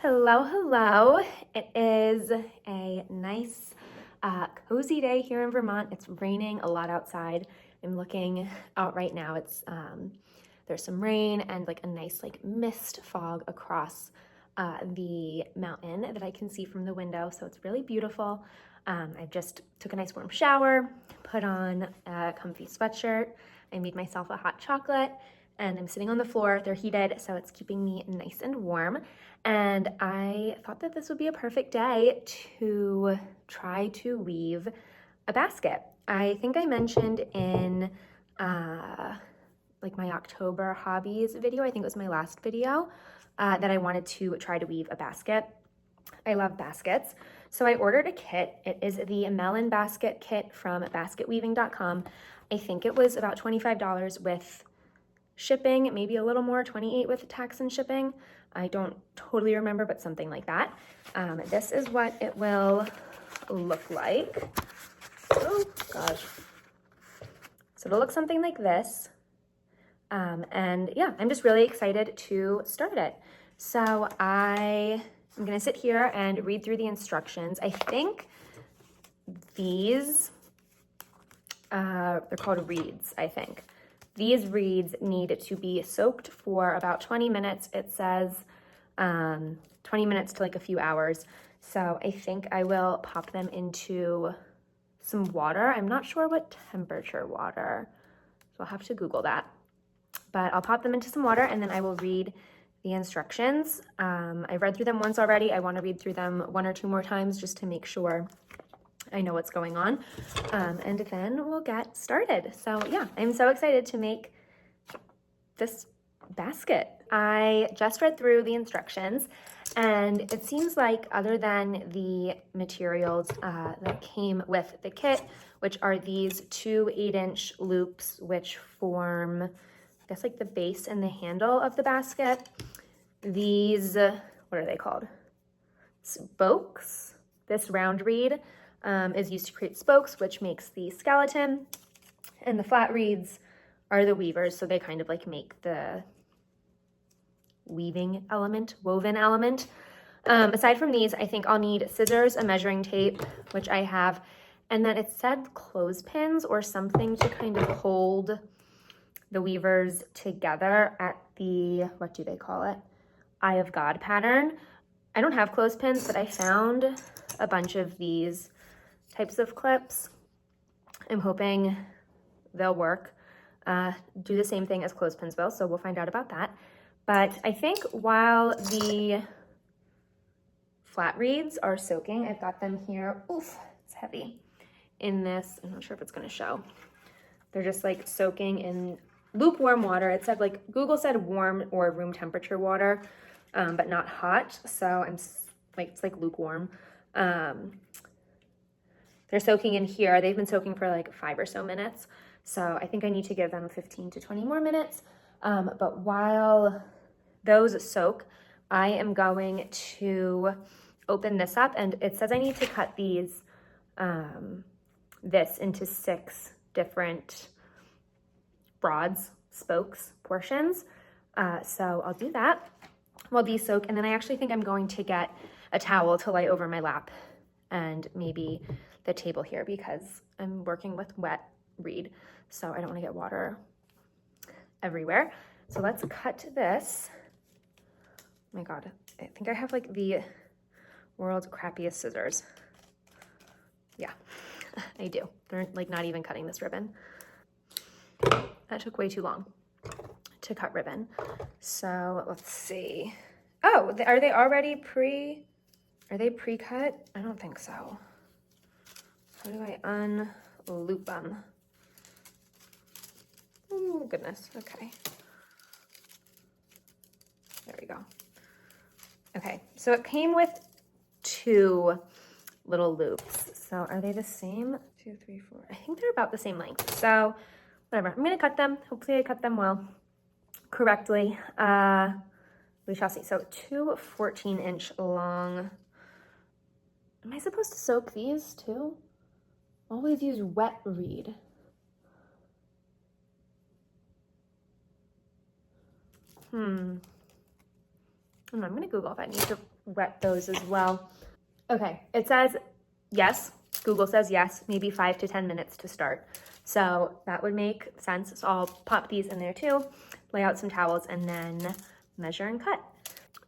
Hello, hello. It is a nice, cozy day here in Vermont. It's raining a lot outside. I'm looking out right now. There's some rain and like a nice mist fog across the mountain that I can see from the window. So it's really beautiful. I just took a nice warm shower, put on a comfy sweatshirt. I made myself a hot chocolate and I'm sitting on the floor. They're heated, so it's keeping me nice and warm. And I thought that this would be a perfect day to try to weave a basket. I think I mentioned in my October hobbies video, I think it was my last video, that I wanted to try to weave a basket. I love baskets. So I ordered a kit. It is the Melon Basket Kit from basketweaving.com. I think it was about $25 with shipping, maybe a little more, 28 with tax and shipping. I don't totally remember, but something like that. This is what it will look like. Oh gosh. So it'll look something like this. And yeah, I'm just really excited to start it. So I'm gonna sit here and read through the instructions. I think these, they're called reeds, I think. These reeds need to be soaked for about 20 minutes. It says 20 minutes to like a few hours. So I think I will pop them into some water. I'm not sure what temperature water, so I'll have to Google that. But I'll pop them into some water and then I will read the instructions. I've read through them once already. I want to read through them one or two more times just to make sure I know what's going on. And then we'll get started. So yeah, I'm so excited to make this basket. I just read through the instructions and it seems like other than the materials that came with the kit, which are these two 8-inch loops, which form, I guess, like the base and the handle of the basket. These, what are they called? Spokes. This round reed is used to create spokes, which makes the skeleton, and the flat reeds are the weavers, so they kind of like make the weaving element, woven element. Aside from these, I think I'll need scissors, a measuring tape, which I have, and then it said clothespins or something to kind of hold the weavers together at the, what do they call it? Eye of God pattern. I don't have clothespins, but I found a bunch of these types of clips. I'm hoping they'll work. Do the same thing as clothespins will, so we'll find out about that. But I think while the flat reeds are soaking, I've got them here, oof, it's heavy, in this, I'm not sure if it's gonna show. They're just like soaking in lukewarm water. It said like, Google said warm or room temperature water, but not hot. So I'm like, it's like lukewarm. They're soaking in here. They've been soaking for like 5 or so minutes. So I think I need to give them 15 to 20 more minutes. But while those soak, I am going to open this up, and it says I need to cut these, this into 6 different rods, spokes, portions. So I'll do that while these soak. And then I actually think I'm going to get a towel to lay over my lap and maybe the table here because I'm working with wet reed. So I don't want to get water everywhere. So let's cut this. Oh my God, I think I have like the world's crappiest scissors. Yeah, I do. They're like not even cutting this ribbon. That took way too long to cut ribbon. So let's see. Oh, are they already pre-cut? I don't think so. How do I unloop them? Oh goodness, okay. There we go. Okay, so it came with 2 little loops. So are they the same? 2, 3, 4. I think they're about the same length. So whatever, I'm gonna cut them. Hopefully I cut them well, correctly. We shall see. So 2 14-inch long. Am I supposed to soak these too? Always use wet reed. I'm gonna Google if I need to wet those as well. Okay, it says yes. Google says yes, maybe 5 to 10 minutes to start. So that would make sense. So I'll pop these in there too, lay out some towels, and then measure and cut.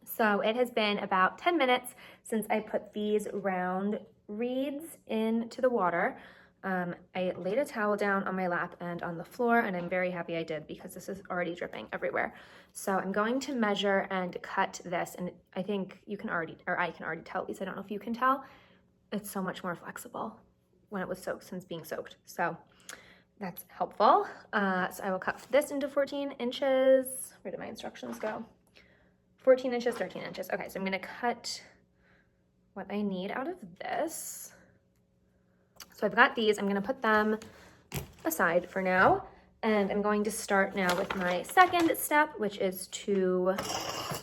So it has been about 10 minutes since I put these round reeds into the water. I laid a towel down on my lap and on the floor, and I'm very happy I did because this is already dripping everywhere. So I'm going to measure and cut this, and I think you can already, or I can already tell, at least I don't know if you can tell, it's so much more flexible when it was soaked since being soaked. So that's helpful. So I will cut this into 14 inches. Where did my instructions go? 14 inches, 13 inches. Okay, so I'm gonna cut what I need out of this. So I've got these, I'm gonna put them aside for now. And I'm going to start now with my second step, which is to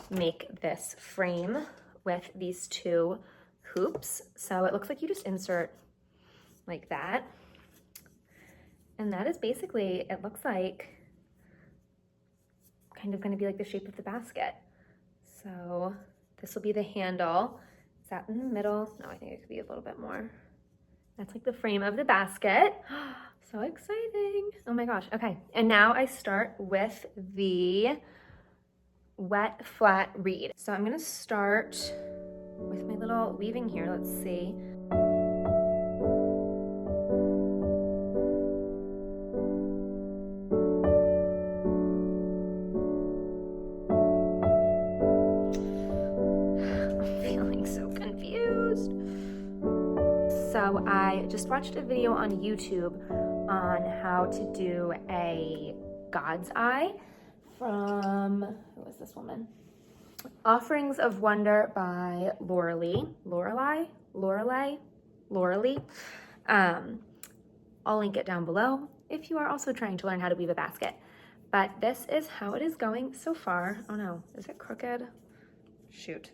make this frame with these two hoops. So it looks like you just insert like that. And that is basically, it looks like kind of gonna be like the shape of the basket. So this will be the handle. Is that in the middle? No, I think it could be a little bit more. That's like the frame of the basket. So exciting. Oh my gosh. Okay. And now I start with the wet flat reed. So I'm going to start with my little weaving here. Let's see. I'm feeling so confused. So I just watched a video on YouTube on how to do a God's Eye from, who is this woman? Offerings of Wonder by Lorelei. I'll link it down below if you are also trying to learn how to weave a basket. But this is how it is going so far. Oh no, is it crooked? Shoot.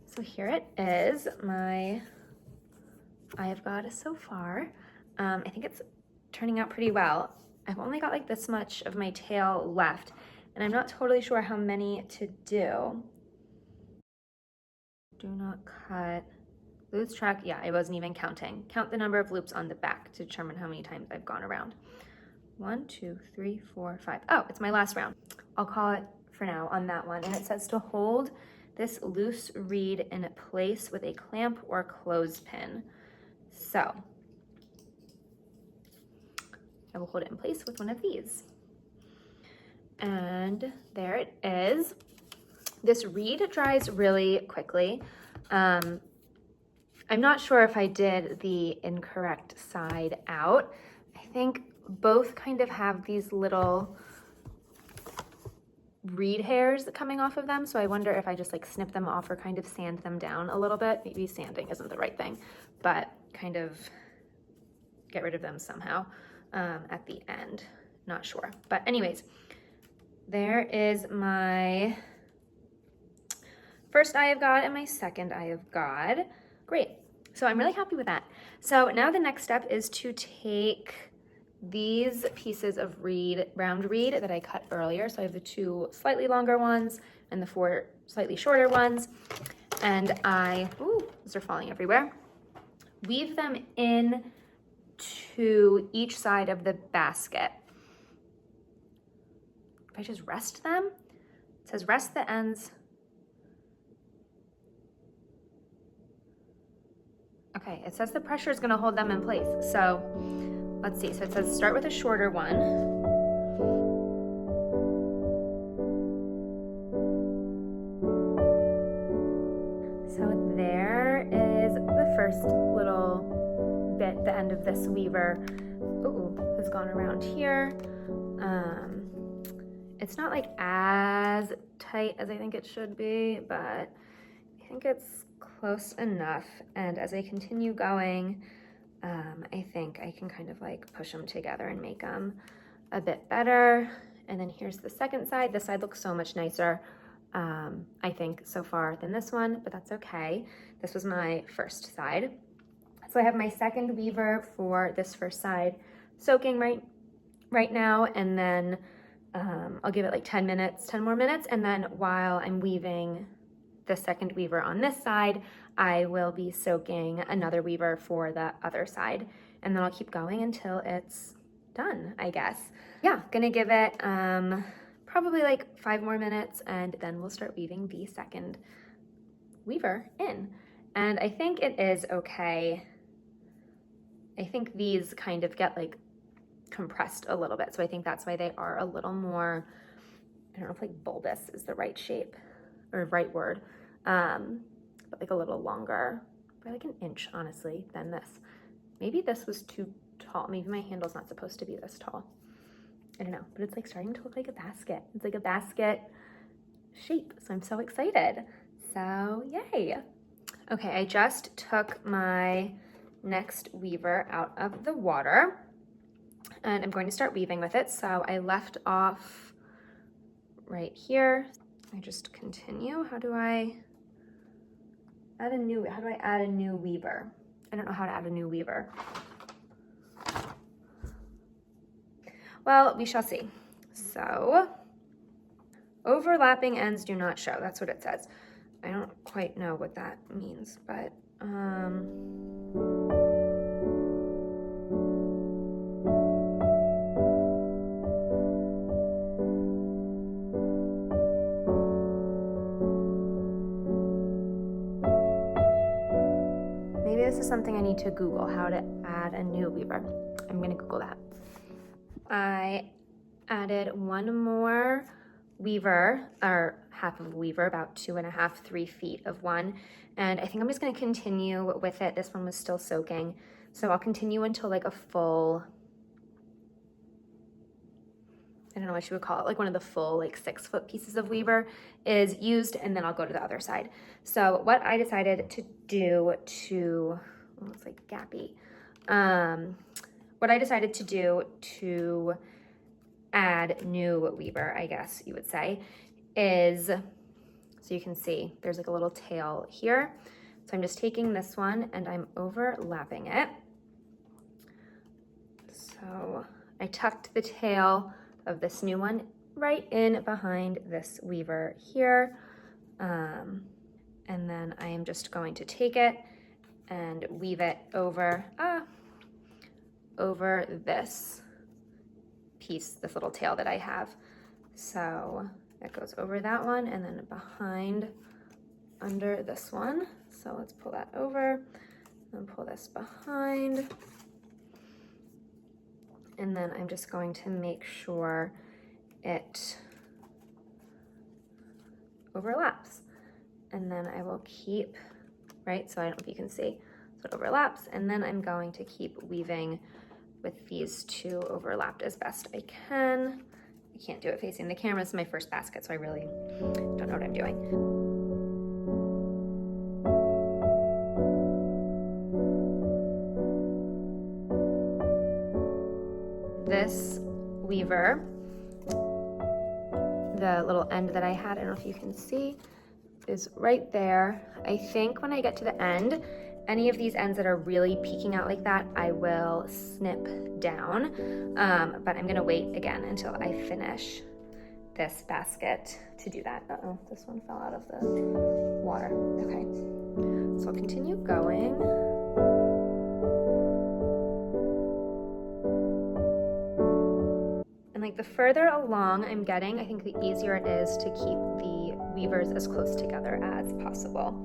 So here it is, my eye of God so far. I think it's turning out pretty well. I've only got like this much of my tail left, and I'm not totally sure how many to do. Do not cut. Lose track, yeah, I wasn't even counting. Count the number of loops on the back to determine how many times I've gone around. 1, 2, 3, 4, 5. Oh, it's my last round. I'll call it for now on that one. And it says to hold this loose reed in place with a clamp or clothespin. So I will hold it in place with one of these. And there it is. This reed dries really quickly. I'm not sure if I did the incorrect side out. I think both kind of have these little reed hairs coming off of them. So I wonder if I just like snip them off or kind of sand them down a little bit. Maybe sanding isn't the right thing, but kind of get rid of them somehow at the end. Not sure. But anyways, there is my first eye of God and my second eye of God. Great. So I'm really happy with that. So now the next step is to take these pieces of reed, round reed that I cut earlier. So I have the 2 slightly longer ones and the 4 slightly shorter ones. And those are falling everywhere. Weave them in to each side of the basket. If I just rest them, it says rest the ends. Okay, it says the pressure is gonna hold them in place. So let's see, so it says start with a shorter one. So there is the first little bit, the end of this weaver. Has gone around here. It's not like as tight as I think it should be, but I think it's close enough. And as I continue going, I think I can kind of like push them together and make them a bit better. And then here's the second side. This side looks so much nicer, I think, so far than this one, but that's okay. This was my first side. So I have my second weaver for this first side soaking right now, and then I'll give it like 10 minutes, 10 more minutes, and then while I'm weaving the second weaver on this side, I will be soaking another weaver for the other side, and then I'll keep going until it's done, I guess. Yeah, gonna give it probably like 5 more minutes, and then we'll start weaving the second weaver in. And I think it is okay. I think these kind of get like compressed a little bit, so I think that's why they are a little more, I don't know if like bulbous is the right shape or right word, but like a little longer, by like an inch honestly than this. Maybe this was too tall. Maybe my handle's not supposed to be this tall. I don't know, but it's like starting to look like a basket. It's like a basket shape, so I'm so excited. So yay. Okay, I just took my next weaver out of the water and I'm going to start weaving with it. So I left off right here. I just continue. How do I add a new weaver? I don't know how to add a new weaver. Well, we shall see. So, overlapping ends do not show. That's what it says. I don't quite know what that means, but maybe this is something I need to Google, how to add a new weaver. I'm gonna Google that. I added one more weaver, or half of a weaver, about 2.5, 3 feet of one. And I think I'm just gonna continue with it. This one was still soaking. So I'll continue until like a full, I don't know what you would call it, like one of the full like 6-foot pieces of weaver is used, and then I'll go to the other side. So what I decided to do to, oh, it's like gappy. What I decided to do to add new weaver, I guess you would say, is, so you can see there's like a little tail here. So I'm just taking this one and I'm overlapping it. So I tucked the tail of this new one right in behind this weaver here. And then I am just going to take it and weave it over this piece, this little tail that I have. So it goes over that one and then behind under this one. So let's pull that over and pull this behind. And then I'm just going to make sure it overlaps. And then I will keep, right? So I don't know if you can see, so it overlaps. And then I'm going to keep weaving with these two overlapped as best I can. I can't do it facing the camera. This is my first basket, so I really don't know what I'm doing. This weaver, the little end that I had, I don't know if you can see, is right there. I think when I get to the end, any of these ends that are really peeking out like that, I will snip down, but I'm gonna wait again until I finish this basket to do that. Uh-oh, this one fell out of the water. Okay, so I'll continue going. And like the further along I'm getting, I think the easier it is to keep the weavers as close together as possible.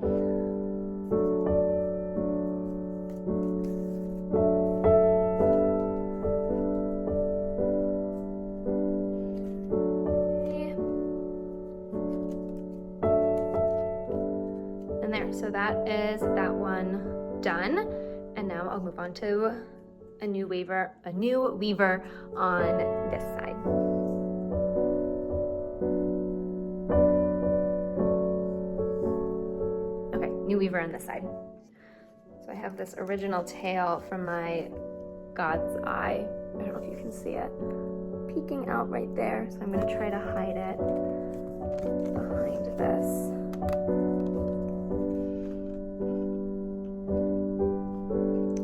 And there, so that is that one done. And now I'll move on to a new weaver on this side. Okay, new weaver on this side. So I have this original tail from my God's eye. I don't know if you can see it, peeking out right there. So I'm gonna try to hide it behind this.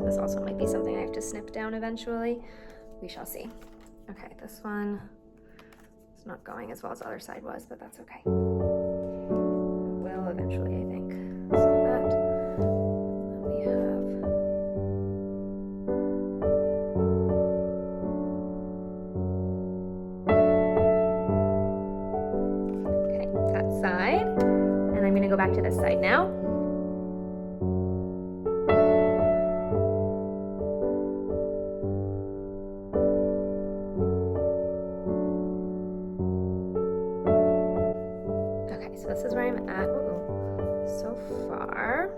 This also might be something I have to snip down eventually. We shall see. Okay, this one It's not going as well as the other side was, but that's okay. Will eventually, I think. So that, and then we have that side, and I'm gonna go back to this side now. Okay, so this is where I'm at so far.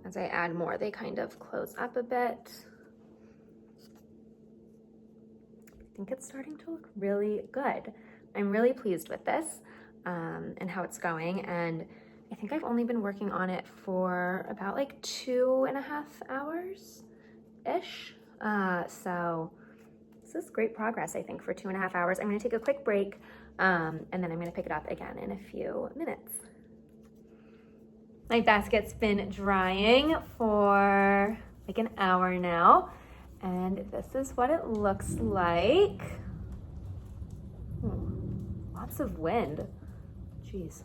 As I add more, they kind of close up a bit. I think it's starting to look really good. I'm really pleased with this and how it's going. And I think I've only been working on it for about like 2.5 hours-ish. So this is great progress, I think, for 2.5 hours. I'm gonna take a quick break and then I'm gonna pick it up again in a few minutes. My basket's been drying for like an hour now. And this is what it looks like. Lots of wind. Jeez.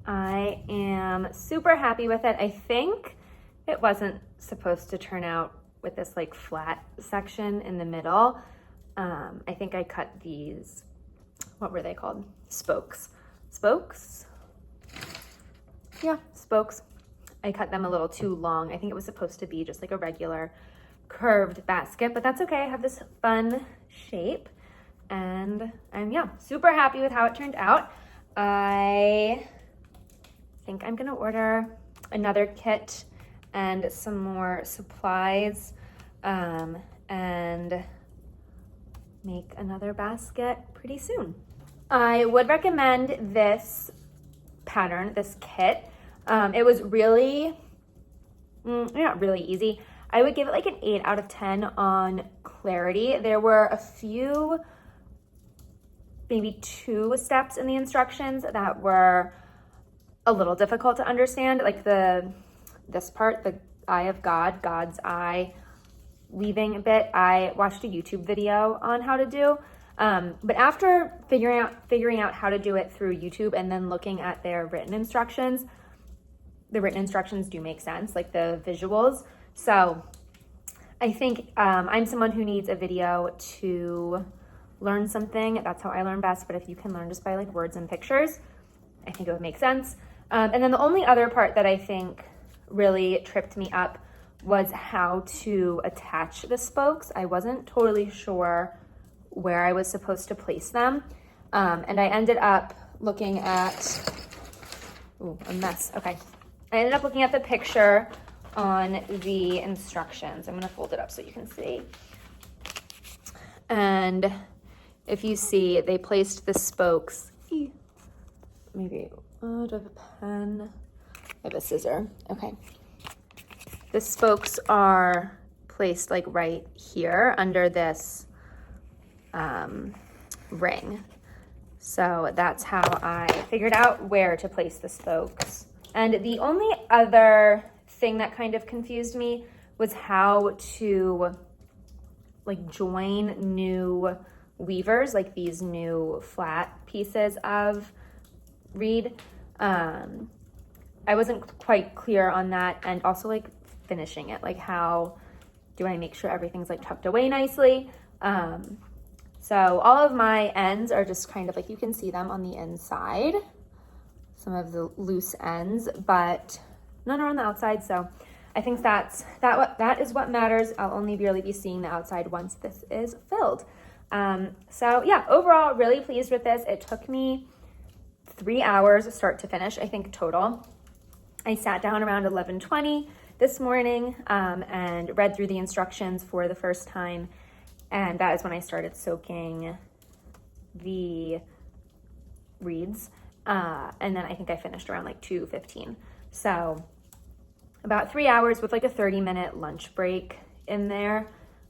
I am super happy with it. I think it wasn't supposed to turn out with this like flat section in the middle. I think I cut these, what were they called? Spokes. Spokes? Yeah, spokes. I cut them a little too long. I think it was supposed to be just like a regular curved basket, but that's okay. I have this fun shape and I'm, yeah, super happy with how it turned out. I think I'm gonna order another kit and some more supplies and make another basket pretty soon. I would recommend this pattern, this kit. It was really, not really easy. I would give it like an 8 out of 10 on clarity. There were a few, maybe 2 steps in the instructions that were a little difficult to understand, like this part, the eye of God, God's eye weaving bit. I watched a YouTube video on how to do, but after figuring out how to do it through YouTube and then looking at their written instructions, the written instructions do make sense, like the visuals. So I think I'm someone who needs a video to learn something. That's how I learn best. But if you can learn just by like words and pictures, I think it would make sense. And then the only other part that I think really tripped me up was how to attach the spokes. I wasn't totally sure where I was supposed to place them. And I ended up looking at, a mess, okay. I ended up looking at the picture on the instructions. I'm gonna fold it up so you can see. And if you see, they placed the spokes, maybe, do I have a pen? I have a scissor, okay. The spokes are placed like right here under this ring. So that's how I figured out where to place the spokes. And the only other thing that kind of confused me was how to like join new weavers, like these new flat pieces of reed. I wasn't quite clear on that, and also like finishing it, like how do I make sure everything's like tucked away nicely. So all of my ends are just kind of like, you can see them on the inside, some of the loose ends, but none are on the outside. So I think that is what matters. I'll only really be seeing the outside once this is filled. So yeah, overall, really pleased with this. It took me 3 hours start to finish, I think total. I sat down around 11:20 this morning and read through the instructions for the first time. And that is when I started soaking the reeds. And then I think I finished around like 2:15. So about 3 hours with like a 30-minute lunch break in there.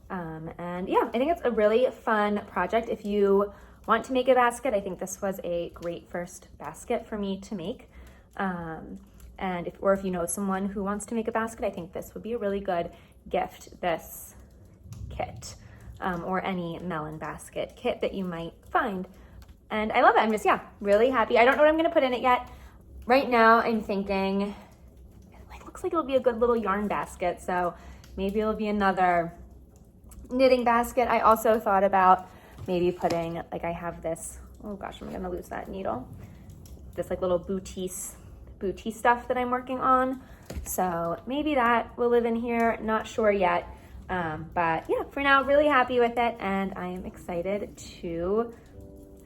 And yeah, I think it's a really fun project. If you want to make a basket, I think this was a great first basket for me to make. And if you know someone who wants to make a basket, I think this would be a really good gift, this kit. or any melon basket kit that you might find. And I love it. I'm just, yeah, really happy. I don't know what I'm gonna put in it yet. Right now I'm thinking, it looks like it'll be a good little yarn basket. So maybe it'll be another knitting basket. I also thought about maybe putting, like I have this, oh gosh, I'm gonna lose that needle. This like little booty stuff that I'm working on. So maybe that will live in here, not sure yet. But yeah, for now, really happy with it. And I am excited to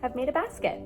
have made a basket.